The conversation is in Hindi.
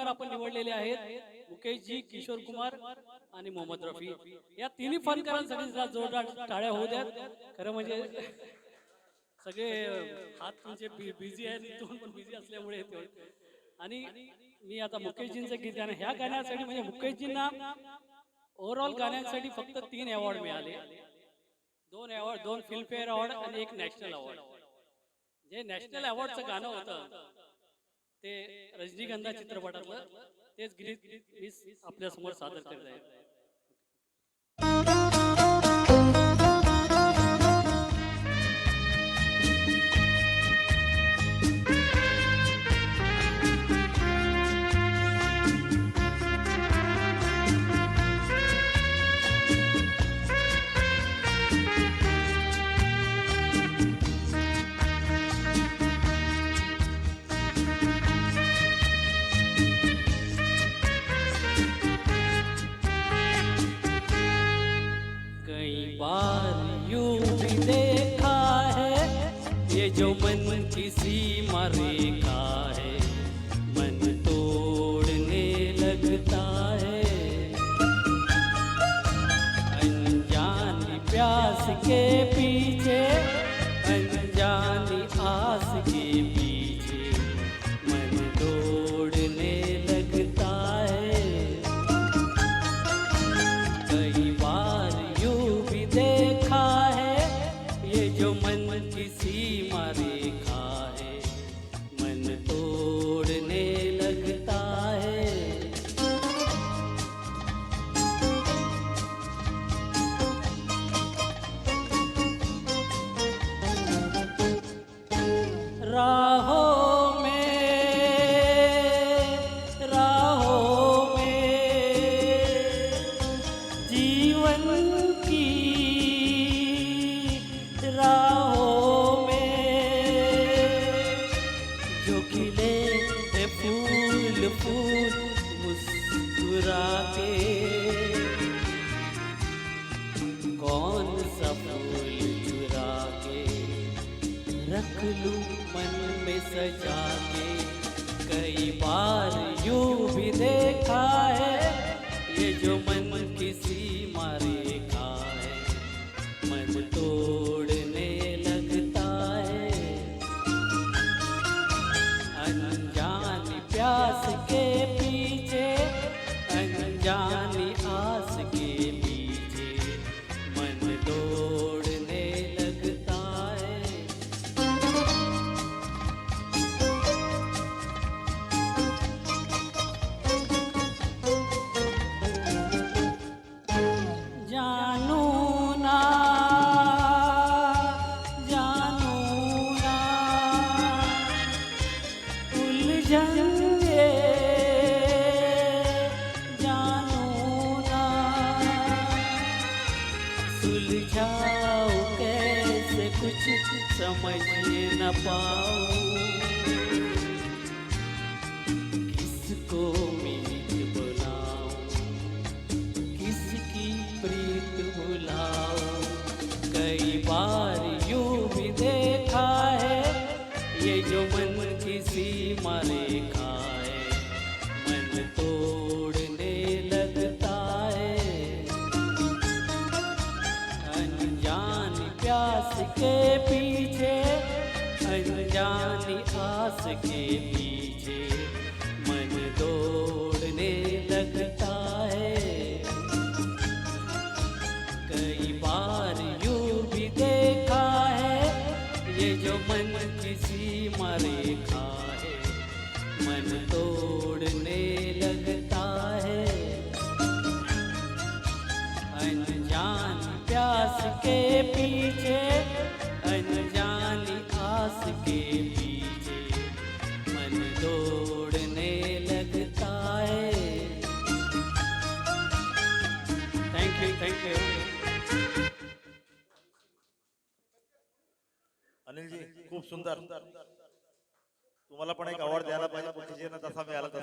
फनकार आपण निवडलेले आहेत, मुकेशजी, किशोर कुमार आणि मोहम्मद रफी. या तिन्ही फनकारांसाठी जरा जोरदार टाळ्या होऊ द्यात. खरं म्हणजे सगळे हात तुमचे बिझी आहेत, तोंड पण बिझी असल्यामुळे आणि मी आता मुकेशजींचं गीत गाणं ह्या गाण्यासाठी म्हणजे मुकेशजींना ओव्हरऑल गाण्यांसाठी फक्त 3 अवॉर्ड मिळाले. 2 अवॉर्ड, 2 फिल्मफेअर अवॉर्ड आणि 1 नॅशनल अवॉर्ड. जे नॅशनल अवॉर्डचं गाणं होतं ते रजनीगंधा चित्रपटातलं, तेच गीत मी आपल्या समोर सादर करत आहे. कई बार यूं भी देखा है, ये जो मन की सीमा रेखा है, मन तोड़ने लगता है। अनजानी प्यास के पीछे, अनजानी आस के पीछे, मन तोड़ने लगता है। कई बार देखा है, ये जो मन की सीमा रेखा है, मन तोड़ने लगता है। राहों में जीवन की राहों में जो खिले थे फूल फूल मुस्कुरा के, कौन सा फूल चुरा के रख लूं मन में सजा के। कई बार यूं भी देखा है, ये जो मन की सीमा रेखा है, मन तोड़ने लगता है। अनजानी प्यास के पीछे, अनजानी आस के पीछे, मन तोड़ने लगता है। जानू ना उलझेंगे, जानू ना सुलझाओ कैसे कुछ समझ न पाऊं। किसको मीत बुलाऊं, किसकी प्रीत बुलाऊं। कई बार यूं भी देखा है, ये जो मन की सीमा रेखा है, मन तोड़ने लगता है। अनजानी प्यास के पीछे, अनजानी आस के पीछे, मन दौड़ने लगता है। कई बार यूं भी देखा है, ये जो मन की सीमा रेखा है, मन तोड़ने लगता है। अनजानी प्यास के पीछे, अनजानी आस के पीछे, मन दौड़ने लगता है। Thank you. अनिलजी खूप सुंदर. तुम्हाला पण एक अवॉर्ड द्यायला पाहिजे, मुकेशजींना तसा मिळाला तसा.